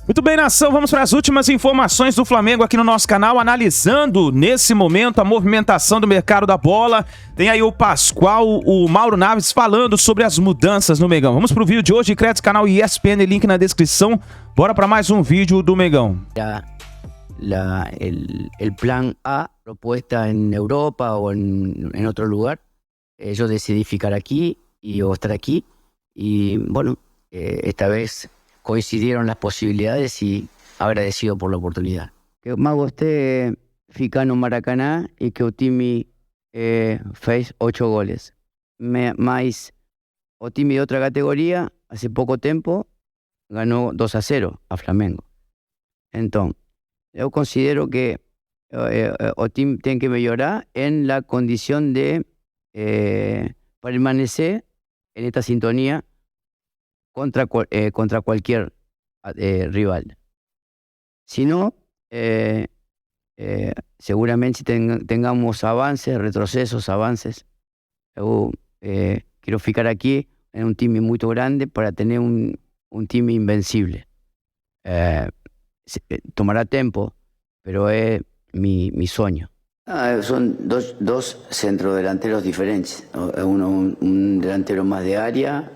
Muito bem, nação, vamos para as últimas informações do Flamengo aqui no nosso canal, analisando nesse momento a movimentação do mercado da bola. Tem aí o Pascoal, o Mauro Naves falando sobre as mudanças no Mengão. Vamos para o vídeo de hoje, crédito canal ESPN, link na descrição. Bora para mais um vídeo do Mengão. El plan A, propuesta en Europa o en otro lugar, yo decidí ficar aquí o estar aquí y bueno, esta vez coincidieron las posibilidades y agradecido por la oportunidad. Que o Mago esté ficando no Maracaná e que o time fez 8 goles. Mas o time de outra categoria, hace pouco tempo, ganó 2-0 a Flamengo. Então, eu considero que o time tem que melhorar en la condición de permanecer en esta sintonía contra cualquier rival. Si no, seguramente tengamos avances, retrocesos, avances. Yo quiero ficar aquí en un time muy grande para tener un time invencible. Tomará tiempo, pero es mi sueño. Son dos centrodelanteros diferentes. Uno un delantero más de área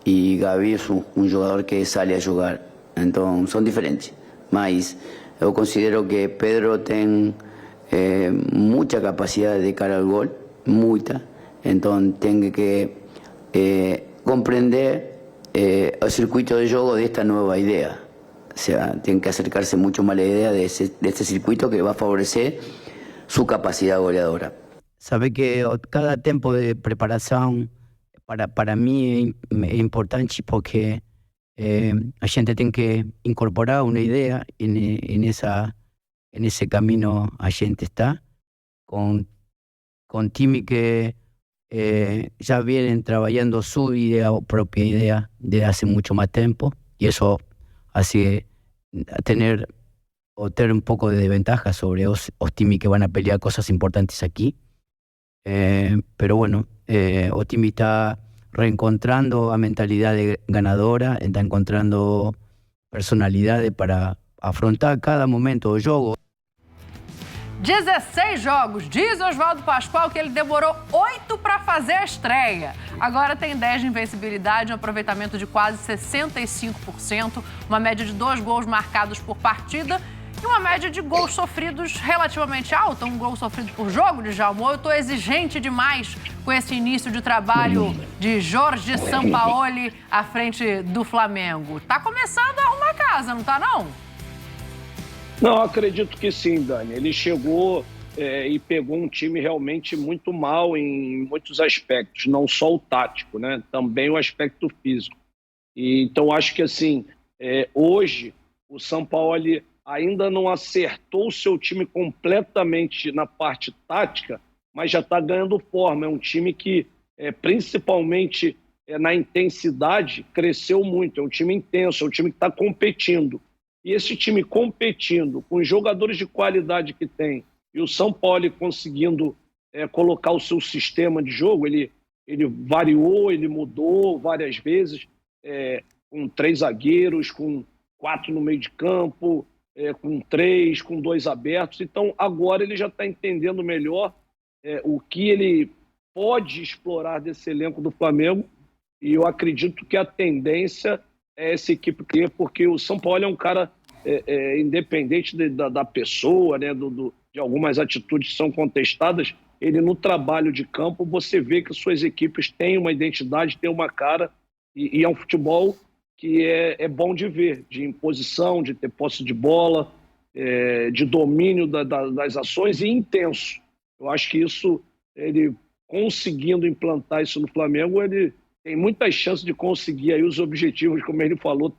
y Gavi es un jugador que sale a jugar. Entonces son diferentes. Mas yo considero que Pedro tiene mucha capacidad de cara al gol, mucha. Entonces tiene que comprender el circuito de juego de esta nueva idea. O sea, tienen que acercarse mucho más a la idea de este circuito que va a favorecer su capacidad goleadora. Sabe que cada tiempo de preparación para mí es importante porque a gente tiene que incorporar una idea en ese camino a gente está con time que ya vienen trabajando su idea o propia idea de hace mucho más tiempo y eso hace tener un poco de ventaja sobre los times que van a pelear cosas importantes aquí. Pero bueno, o time está reencontrando a mentalidad ganadora, está encontrando personalidade para afrontar cada momento do jogo. 16 jogos. Diz Oswaldo Pascoal que ele demorou 8 para fazer a estreia. Agora tem 10 de invencibilidade, um aproveitamento de quase 65%, uma média de 2 gols marcados por partida e uma média de gols sofridos relativamente alta, um gol sofrido por jogo, Djalma. Eu estou exigente demais com esse início de trabalho de Jorge Sampaoli à frente do Flamengo. Tá começando a arrumar casa, não tá não? Não, acredito que sim, Dani. Ele chegou e pegou um time realmente muito mal em muitos aspectos, não só o tático, né? Também o aspecto físico. Então, acho que assim, hoje o Sampaoli ainda não acertou o seu time completamente na parte tática, mas já está ganhando forma. É um time que, principalmente na intensidade, cresceu muito. É um time intenso, é um time que está competindo. E esse time competindo, com os jogadores de qualidade que tem, e o Sampaoli conseguindo colocar o seu sistema de jogo, ele variou, ele mudou várias vezes, com 3 zagueiros, com 4 no meio de campo, com 3, com 2 abertos. Então, agora ele já está entendendo melhor o que ele pode explorar desse elenco do Flamengo, e eu acredito que a tendência é essa equipe ter, porque o Sampaoli é um cara independente da pessoa, né, de algumas atitudes que são contestadas, ele no trabalho de campo, você vê que suas equipes têm uma identidade, têm uma cara, e é um futebol que é bom de ver, de imposição, de ter posse de bola, de domínio das ações e intenso. Eu acho que isso, ele conseguindo implantar isso no Flamengo, ele tem muitas chances de conseguir aí os objetivos, como ele falou.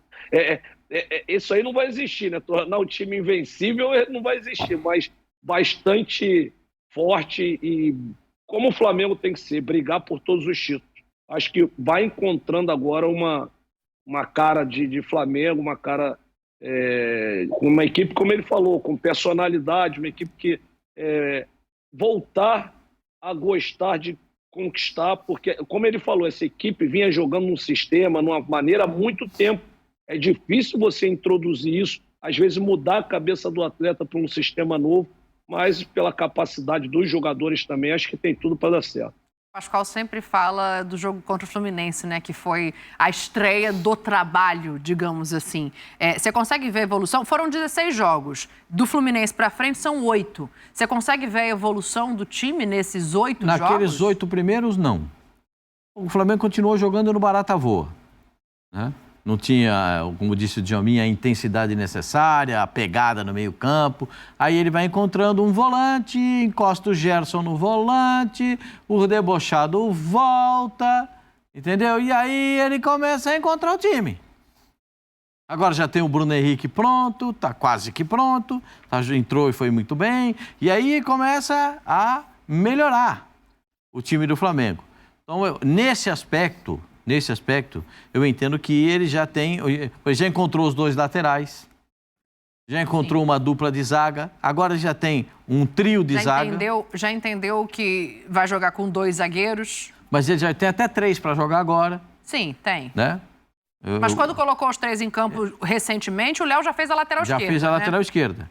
Isso aí não vai existir, né? Tornar o time invencível não vai existir, mas bastante forte e como o Flamengo tem que ser, brigar por todos os títulos. Acho que vai encontrando agora uma cara de Flamengo, uma cara com uma equipe, como ele falou, com personalidade, uma equipe que voltar a gostar de conquistar, porque, como ele falou, essa equipe vinha jogando num sistema, numa maneira há muito tempo, É difícil você introduzir isso, às vezes mudar a cabeça do atleta para um sistema novo, mas pela capacidade dos jogadores também, acho que tem tudo para dar certo. O Pascoal sempre fala do jogo contra o Fluminense, né? Que foi a estreia do trabalho, digamos assim. Você consegue ver a evolução? Foram 16 jogos. Do Fluminense para frente são 8. Você consegue ver a evolução do time nesses 8 jogos? Naqueles 8 primeiros, não. O Flamengo continuou jogando no barata voa, né? Não tinha, como disse o Djalminha, a intensidade necessária, a pegada no meio campo. Aí ele vai encontrando um volante, encosta o Gerson no volante, o debochado volta, entendeu? E aí ele começa a encontrar o time. Agora já tem o Bruno Henrique pronto, tá quase que pronto, entrou e foi muito bem. E aí começa a melhorar o time do Flamengo. Então, nesse aspecto, eu entendo que ele já encontrou os 2 laterais, já encontrou uma dupla de zaga, agora já tem um trio de zaga. Já entendeu que vai jogar com 2 zagueiros? Mas ele já tem até 3 para jogar agora. Sim, tem. Né? Mas quando colocou os 3 em campo recentemente, o Léo já fez a lateral esquerda. Já fez a lateral esquerda.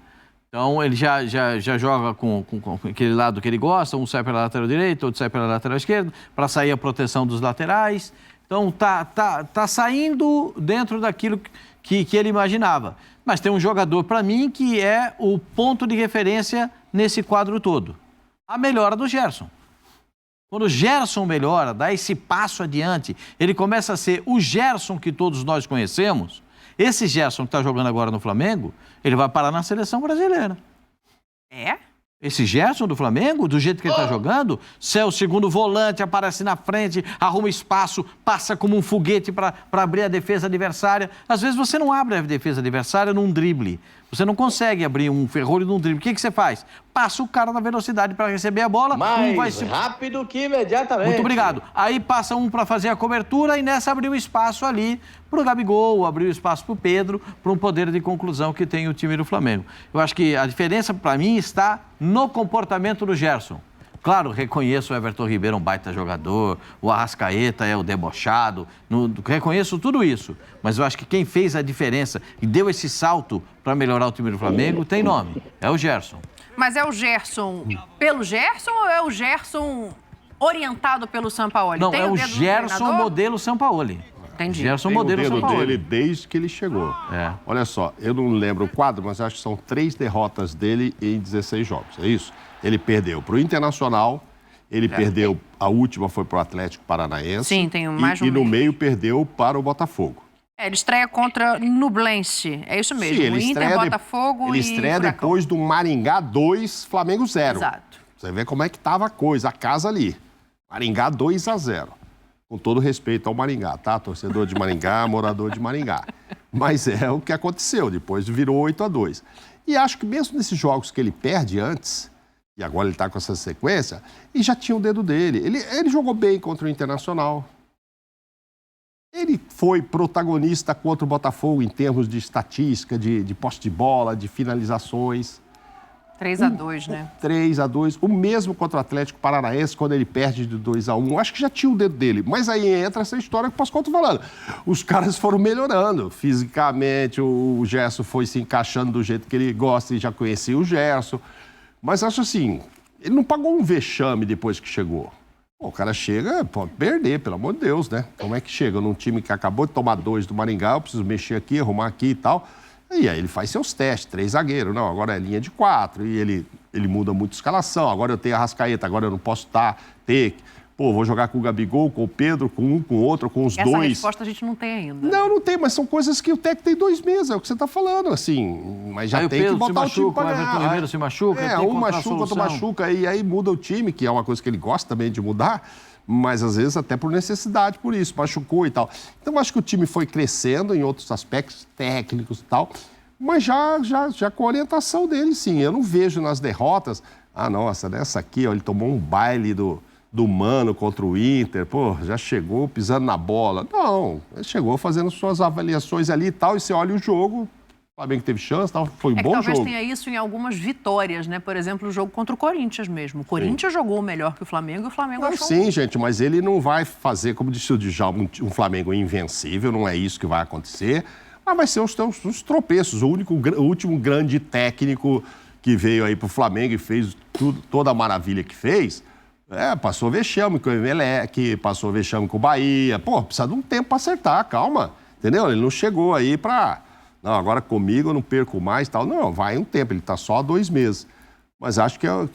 Então, ele já joga com aquele lado que ele gosta, um sai pela lateral direita, outro sai pela lateral esquerda, para sair a proteção dos laterais. Então, tá saindo dentro daquilo que ele imaginava. Mas tem um jogador, para mim, que é o ponto de referência nesse quadro todo. A melhora do Gerson. Quando o Gerson melhora, dá esse passo adiante, ele começa a ser o Gerson que todos nós conhecemos. Esse Gerson que está jogando agora no Flamengo, ele vai parar na seleção brasileira. É? Esse Gerson do Flamengo, do jeito que ele está jogando, se é o segundo volante, aparece na frente, arruma espaço, passa como um foguete para abrir a defesa adversária. Às vezes você não abre a defesa adversária num drible. Você não consegue abrir um ferrolho num drible. O que você faz? Passa o cara na velocidade para receber a bola. Mais rápido que imediatamente. Muito obrigado. Aí passa um para fazer a cobertura e nessa abriu espaço ali para o Gabigol, abriu espaço para o Pedro, para um poder de conclusão que tem o time do Flamengo. Eu acho que a diferença para mim está no comportamento do Gerson. Claro, reconheço o Everton Ribeiro, um baita jogador, o Arrascaeta é o debochado, reconheço tudo isso. Mas eu acho que quem fez a diferença e deu esse salto para melhorar o time do Flamengo tem nome, é o Gerson. Mas é o Gerson pelo Gerson ou é o Gerson orientado pelo Sampaoli? Não, tem é o Gerson modelo Sampaoli. Entendi. Gerson tem modelo o dedo Sampaoli. dele desde que ele chegou. É. Olha só, eu não lembro o quadro, mas acho que são 3 derrotas dele em 16 jogos, é isso? Ele perdeu para o Internacional, ele perdeu, a última foi para o Atlético Paranaense. Sim, tem mais de um E no mês. meio perdeu para o Botafogo. Ele estreia contra Nublense, é isso mesmo. Sim, ele Inter, Botafogo ele e estreia Furacão. depois do Maringá 2, Flamengo 0. Exato. Você vê como é que estava a coisa, a casa ali. Maringá 2-0. Com todo respeito ao Maringá, tá? Torcedor de Maringá, morador de Maringá. Mas é o que aconteceu, depois virou 8-2. E acho que mesmo nesses jogos que ele perde antes, e agora ele está com essa sequência, e já tinha o dedo dele. Ele jogou bem contra o Internacional. Ele foi protagonista contra o Botafogo em termos de estatística, de posse de bola, de finalizações. 3-2, né? 3-2. O mesmo contra o Atlético Paranaense, quando ele perde de 2-1. Acho que já tinha o dedo dele. Mas aí entra essa história que o Pascoal está falando. Os caras foram melhorando fisicamente, o Gerson foi se encaixando do jeito que ele gosta e já conhecia o Gerson. Mas acho assim, ele não pagou um vexame depois que chegou. Pô, o cara chega, pode perder, pelo amor de Deus, né? Como é que chega num time que acabou de tomar 2 do Maringá, eu preciso mexer aqui, arrumar aqui e tal. E aí ele faz seus testes, 3 zagueiros. Não, agora é linha de 4. E ele muda muito a escalação. Agora eu tenho a Arrascaeta, agora eu não posso ter. Pô, vou jogar com o Gabigol, com o Pedro, com um, com o outro, com os 2. Essa resposta a gente não tem ainda. Não tem, mas são coisas que o técnico tem 2 meses, é o que você está falando, assim. Mas já aí tem que botar o time para ganhar. O Everton Ribeiro se machuca, um machuca, outro machuca, e aí muda o time, que é uma coisa que ele gosta também de mudar, mas às vezes até por necessidade, por isso, machucou e tal. Então acho que o time foi crescendo em outros aspectos técnicos e tal, mas já com a orientação dele, sim. Eu não vejo nas derrotas, nossa, nessa aqui, ó, ele tomou um baile do Mano contra o Inter, pô, já chegou pisando na bola. Não, ele chegou fazendo suas avaliações ali e tal, e você olha o jogo, o Flamengo teve chance, tal, foi um bom talvez jogo. tenha isso em algumas vitórias, né? Por exemplo, o jogo contra o Corinthians mesmo. O Corinthians jogou melhor que o Flamengo e o Flamengo achou... Sim, gente, mas ele não vai fazer, como disse o Djalma, um Flamengo invencível, não é isso que vai acontecer. vai ser os tropeços. O último grande técnico que veio aí pro Flamengo e fez toda a maravilha que fez, passou vexame com o Emelec, passou vexame com o Bahia. Pô, precisa de um tempo para acertar, calma, entendeu? Ele não chegou aí não, agora comigo eu não perco mais e tal. Não, vai um tempo, ele está só há 2 meses. Mas eu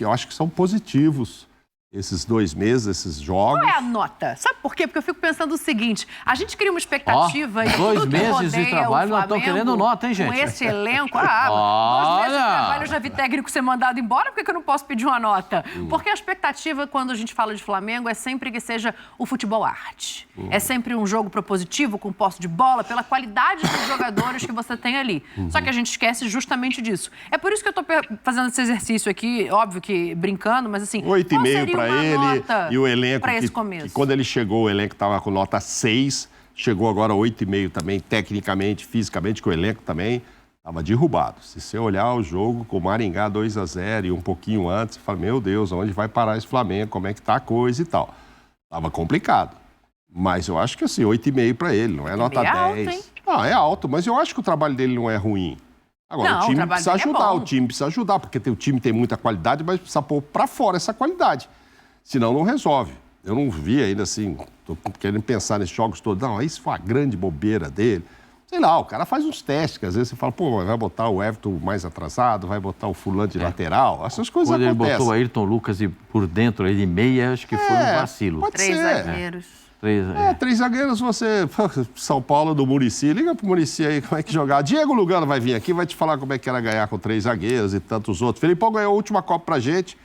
acho que são positivos esses 2 meses, esses jogos. Qual é a nota? Sabe por quê? Porque eu fico pensando o seguinte, a gente cria uma expectativa... e 2 tudo que meses de rodeia trabalho, o não estão Flamengo querendo nota, hein, gente? Com esse elenco... 2 meses de trabalho, eu já vi técnico ser mandado embora, por que eu não posso pedir uma nota? Porque a expectativa, quando a gente fala de Flamengo, é sempre que seja o futebol arte. É sempre um jogo propositivo, com posse de bola, pela qualidade dos jogadores que você tem ali. Só que a gente esquece justamente disso. É por isso que eu estou fazendo esse exercício aqui, óbvio que brincando, mas assim... 8,5 para ele, e o elenco, para esse começo? Que quando ele chegou, o elenco estava com nota 6, chegou agora 8,5 também, tecnicamente, fisicamente, que o elenco também estava derrubado. Se você olhar o jogo com o Maringá 2-0 e um pouquinho antes, você fala, meu Deus, onde vai parar esse Flamengo, como é que tá a coisa e tal. Tava complicado. Mas eu acho que assim, 8,5 para ele, não é nota 10. Alto, hein? Não, é alto, mas eu acho que o trabalho dele não é ruim. Agora, Não, o time o precisa trabalho dele é ajudar, bom. o time precisa ajudar, porque o time tem muita qualidade, mas precisa pôr para fora essa qualidade. Senão não resolve. Eu não vi ainda assim, tô querendo pensar nesses jogos todos. Não, isso foi uma grande bobeira dele. Sei lá, o cara faz uns testes, que às vezes você fala, pô, vai botar o Everton mais atrasado, vai botar o fulano de lateral, essas coisas Quando acontecem. ele botou o Ayrton Lucas por dentro aí de meia, acho que foi um vacilo. Pode 3 ser. zagueiros. 3 zagueiros, você... São Paulo do Muricy, liga pro Muricy aí como é que jogar. Diego Lugano vai vir aqui, vai te falar como é que era ganhar com 3 zagueiros e tantos outros. Felipão ganhou a última Copa pra gente,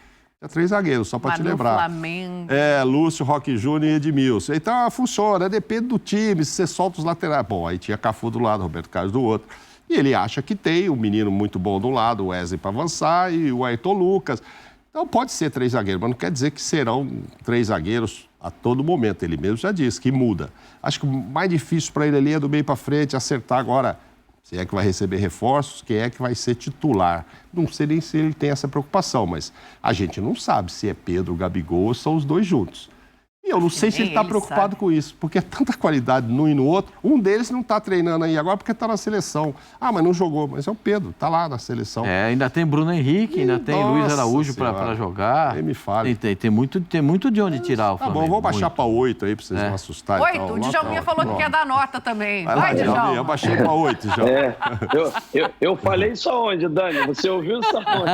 é 3 zagueiros, só pra te lembrar. Flamengo. Lúcio, Roque Júnior e Edmilson. Então, funciona, depende do time, se você solta os laterais. Bom, aí tinha Cafu do lado, Roberto Carlos do outro. E ele acha que tem um menino muito bom do lado, o Wesley para avançar e o Ayrton Lucas. Então, pode ser 3 zagueiros, mas não quer dizer que serão 3 zagueiros a todo momento. Ele mesmo já disse que muda. Acho que o mais difícil para ele ali é do meio para frente, acertar agora se é que vai receber reforços, quem é que vai ser titular. Não sei nem se ele tem essa preocupação, mas a gente não sabe se é Pedro, Gabigol ou são os 2 juntos. E eu não sei se ele está preocupado com isso, porque é tanta qualidade num e no outro. Um deles não está treinando aí agora porque está na seleção. Ah, mas não jogou. Mas é o Pedro, está lá na seleção. Ainda tem Bruno Henrique, ainda tem Luiz Araújo para jogar. Nem me fale. Tem muito de onde tirar o Flamengo. Tá bom, vou baixar para 8 aí para vocês não assustarem. 8? O Djalminha falou que quer dar nota também. Vai, Djalminha. Eu baixei para 8, já. Eu falei isso aonde, Dani? Você ouviu isso aonde?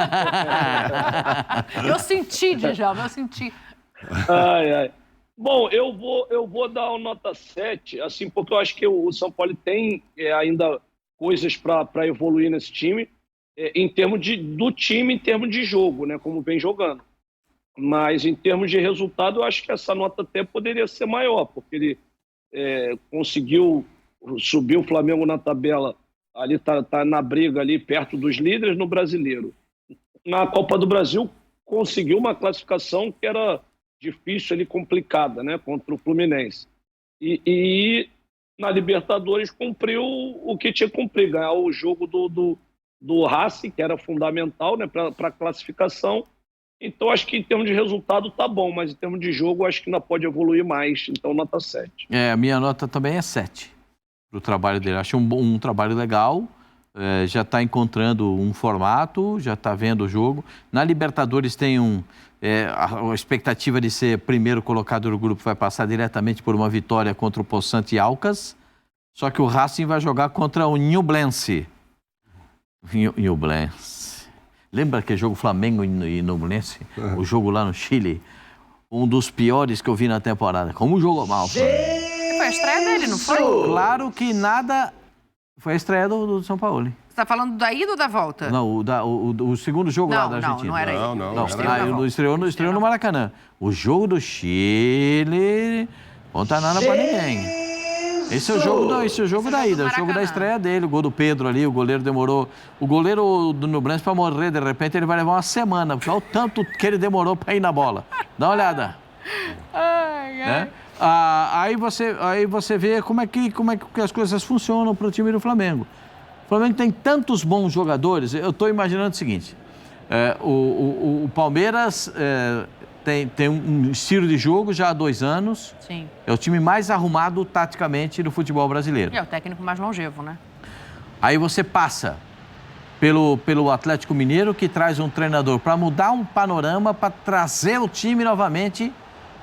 Eu senti, Djalma, eu senti. Ai. Bom, eu vou dar uma nota 7, assim, porque eu acho que o São Paulo tem ainda coisas para evoluir nesse time, em termos do time, em termos de jogo, né, como vem jogando. Mas em termos de resultado, eu acho que essa nota até poderia ser maior, porque ele conseguiu subir o Flamengo na tabela, ali tá na briga ali perto dos líderes no Brasileiro. Na Copa do Brasil, conseguiu uma classificação que era difícil ali, complicada, né, contra o Fluminense. E na Libertadores cumpriu o que tinha que cumprir, ganhar o jogo do Racing, que era fundamental, né, para a classificação. Então, acho que em termos de resultado tá bom, mas em termos de jogo, acho que ainda pode evoluir mais. Então, nota 7. A minha nota também é 7 para o trabalho dele. Acho um trabalho legal, já está encontrando um formato, já está vendo o jogo. Na Libertadores tem a expectativa de ser primeiro colocado no grupo vai passar diretamente por uma vitória contra o Poçante e Alcas. Só que o Racing vai jogar contra o Ñublense. Ñublense. Lembra aquele jogo Flamengo e Ñublense? O jogo lá no Chile? Um dos piores que eu vi na temporada. Como jogou mal. Foi a estreia dele, não foi? Claro que nada... Foi a estreia do São Paulo. Você tá falando da ida ou da volta? Não, o segundo jogo lá da Argentina. Não era isso. Não, estreou no Maracanã. O jogo do Chile... Não conta nada pra ninguém. Esse é o jogo da ida, o jogo da estreia dele. O gol do Pedro ali, o goleiro demorou... O goleiro do Nublense pra morrer, de repente, ele vai levar uma semana. Porque olha o tanto que ele demorou pra ir na bola. Dá uma olhada. Né? Aí você vê como é que as coisas funcionam para o time do Flamengo. O Flamengo tem tantos bons jogadores. Eu estou imaginando o seguinte: o Palmeiras tem um estilo de jogo já há 2 anos. Sim. É o time mais arrumado taticamente do futebol brasileiro. E é o técnico mais longevo, né? Aí você passa pelo Atlético Mineiro, que traz um treinador para mudar um panorama, para trazer o time novamente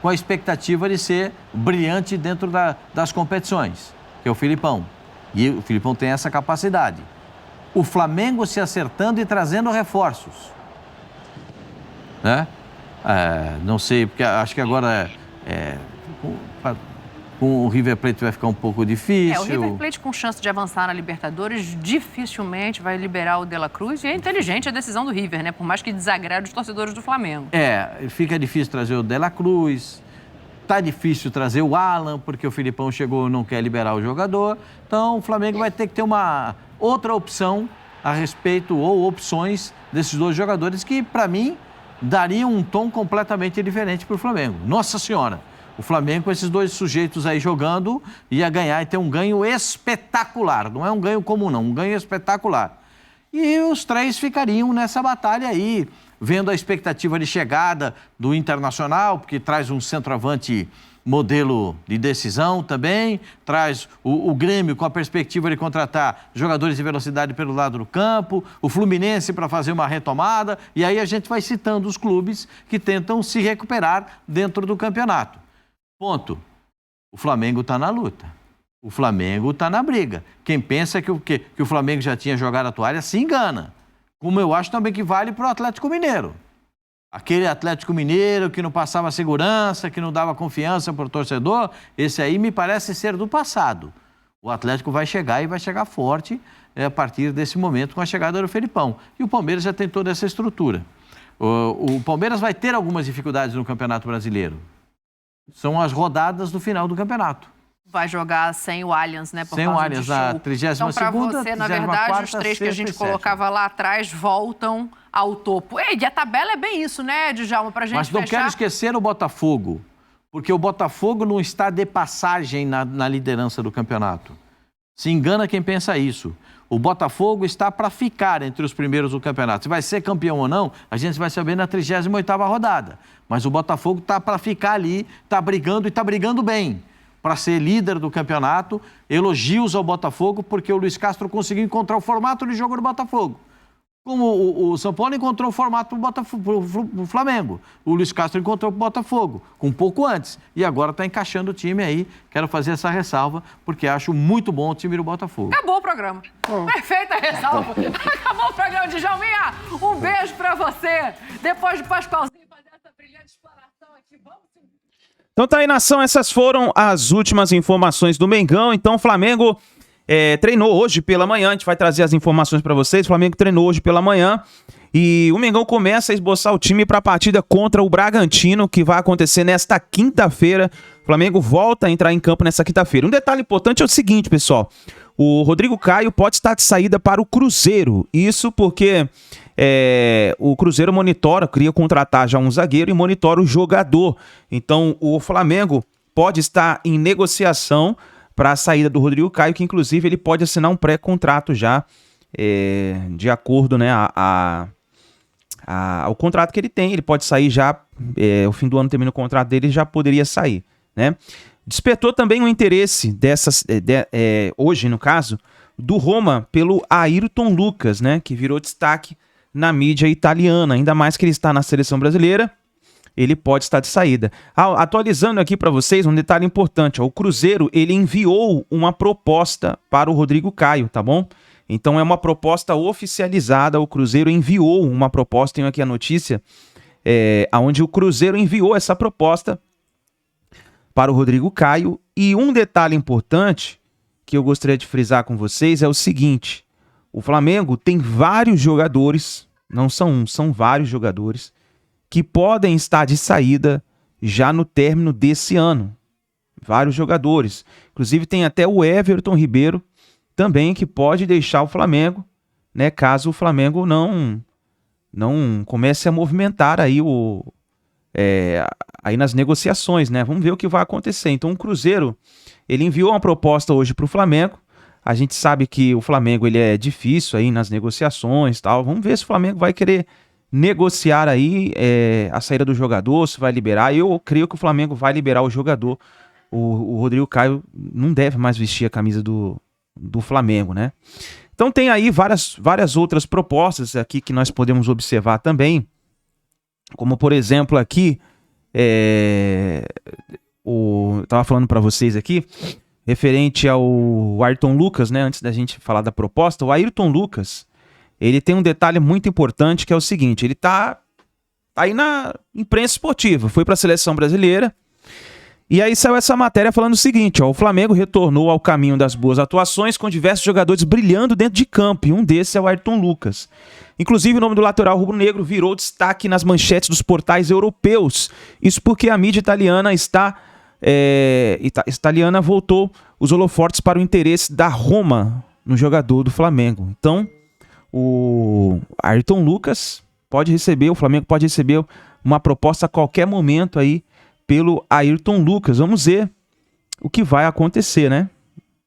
com a expectativa de ser brilhante dentro das competições, que é o Filipão. E o Filipão tem essa capacidade. O Flamengo se acertando e trazendo reforços, né? Não sei, porque acho que agora com o River Plate vai ficar um pouco difícil. O River Plate com chance de avançar na Libertadores dificilmente vai liberar o De La Cruz, e é inteligente a decisão do River, né? Por mais que desagrade os torcedores do Flamengo. Fica difícil trazer o De La Cruz, tá difícil trazer o Alan, porque o Filipão chegou e não quer liberar o jogador. Então o Flamengo vai ter que ter uma outra opção a respeito, ou opções desses dois jogadores que, para mim, dariam um tom completamente diferente para o Flamengo. Nossa Senhora! O Flamengo, com esses dois sujeitos aí jogando, ia ganhar e ter um ganho espetacular. Não é um ganho comum, não. Um ganho espetacular. E os três ficariam nessa batalha aí, vendo a expectativa de chegada do Internacional, porque traz um centroavante modelo de decisão também, traz o Grêmio com a perspectiva de contratar jogadores de velocidade pelo lado do campo, o Fluminense para fazer uma retomada, e aí a gente vai citando os clubes que tentam se recuperar dentro do campeonato. Ponto. O Flamengo está na luta. O Flamengo está na briga. Quem pensa que o Flamengo já tinha jogado a toalha se engana. Como eu acho também que vale para o Atlético Mineiro. Aquele Atlético Mineiro que não passava segurança, que não dava confiança para o torcedor, esse aí me parece ser do passado. O Atlético vai chegar e vai chegar forte a partir desse momento com a chegada do Felipão. E o Palmeiras já tem toda essa estrutura. O Palmeiras vai ter algumas dificuldades no Campeonato Brasileiro. São as rodadas do final do campeonato. Vai jogar sem o Allianz, né? Sem o Allianz, na 32ª, então, para você, na verdade, os três que a gente colocava lá atrás voltam ao topo. E a tabela é bem isso, né, Djalma, pra gente fechar. Mas não quero esquecer o Botafogo, porque o Botafogo não está de passagem na liderança do campeonato. Se engana quem pensa isso. O Botafogo está para ficar entre os primeiros do campeonato. Se vai ser campeão ou não, a gente vai saber na 38ª rodada. Mas o Botafogo está para ficar ali, está brigando e está brigando bem para ser líder do campeonato. Elogios ao Botafogo, porque o Luiz Castro conseguiu encontrar o formato de jogo do Botafogo. Como o São Paulo encontrou o formato do Flamengo. O Luiz Castro encontrou o Botafogo, um pouco antes. E agora está encaixando o time aí. Quero fazer essa ressalva, porque acho muito bom o time do Botafogo. Acabou o programa. Perfeita ressalva. Acabou o programa de Djalminha. Um beijo para você. Depois de Pascoalzinho fazer essa brilhante exploração aqui, vamos... Então tá aí, nação, essas foram as últimas informações do Mengão. Então o Flamengo treinou hoje pela manhã, a gente vai trazer as informações para vocês. O Flamengo treinou hoje pela manhã e o Mengão começa a esboçar o time para a partida contra o Bragantino, que vai acontecer nesta quinta-feira. O Flamengo volta a entrar em campo nessa quinta-feira. Um detalhe importante é o seguinte, pessoal. O Rodrigo Caio pode estar de saída para o Cruzeiro. Isso porque o Cruzeiro queria contratar já um zagueiro e monitora o jogador. Então o Flamengo pode estar em negociação para a saída do Rodrigo Caio, que inclusive ele pode assinar um pré-contrato já, de acordo, né, ao contrato que ele tem. Ele pode sair já, o fim do ano termina o contrato dele, já poderia sair, né? Despertou também o interesse hoje, no caso, do Roma pelo Ayrton Lucas, né, que virou destaque na mídia italiana, ainda mais que ele está na seleção brasileira. Ele pode estar de saída. Atualizando aqui para vocês um detalhe importante. O Cruzeiro, ele enviou uma proposta para o Rodrigo Caio, tá bom? Então é uma proposta oficializada. O Cruzeiro enviou uma proposta. Tenho aqui a notícia, onde o Cruzeiro enviou essa proposta para o Rodrigo Caio. E um detalhe importante que eu gostaria de frisar com vocês é o seguinte. O Flamengo tem vários jogadores, não são um, são vários jogadores, que podem estar de saída já no término desse ano. Vários jogadores. Inclusive tem até o Everton Ribeiro também, que pode deixar o Flamengo, né, caso o Flamengo não comece a movimentar aí aí nas negociações, né? Vamos ver o que vai acontecer. Então o Cruzeiro, ele enviou uma proposta hoje para o Flamengo. A gente sabe que o Flamengo ele é difícil aí nas negociações e tal. Vamos ver se o Flamengo vai querer negociar aí a saída do jogador, se vai liberar. Eu creio que o Flamengo vai liberar o jogador. O Rodrigo Caio não deve mais vestir a camisa do Flamengo, né? Então tem aí várias outras propostas aqui que nós podemos observar também, como por exemplo aqui, eu estava falando para vocês aqui, referente ao Ayrton Lucas, né, antes da gente falar da proposta, o Ayrton Lucas, ele tem um detalhe muito importante que é o seguinte, ele tá aí na imprensa esportiva, foi para a seleção brasileira, e aí saiu essa matéria falando o seguinte, ó, o Flamengo retornou ao caminho das boas atuações com diversos jogadores brilhando dentro de campo, e um desses é o Ayrton Lucas. Inclusive o nome do lateral rubro-negro virou destaque nas manchetes dos portais europeus, isso porque a mídia italiana italiana voltou os holofotes para o interesse da Roma no jogador do Flamengo. Então, o Ayrton Lucas o Flamengo pode receber uma proposta a qualquer momento aí pelo Ayrton Lucas. Vamos ver o que vai acontecer, né?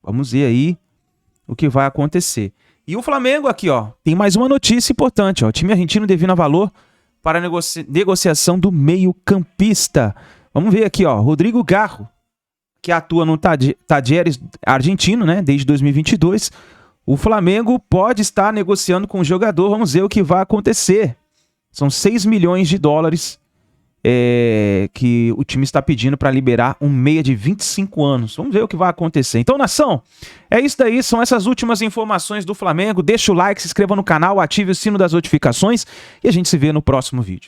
Vamos ver aí o que vai acontecer. E o Flamengo aqui, ó, tem mais uma notícia importante, ó. O time argentino define valor para a negociação do meio-campista. Vamos ver aqui, ó, Rodrigo Garro, que atua no Talleres argentino, né, desde 2022. O Flamengo pode estar negociando com o jogador, vamos ver o que vai acontecer. São 6 milhões de dólares que o time está pedindo para liberar um meia de 25 anos. Vamos ver o que vai acontecer. Então, nação, é isso daí, são essas últimas informações do Flamengo. Deixa o like, se inscreva no canal, ative o sino das notificações e a gente se vê no próximo vídeo.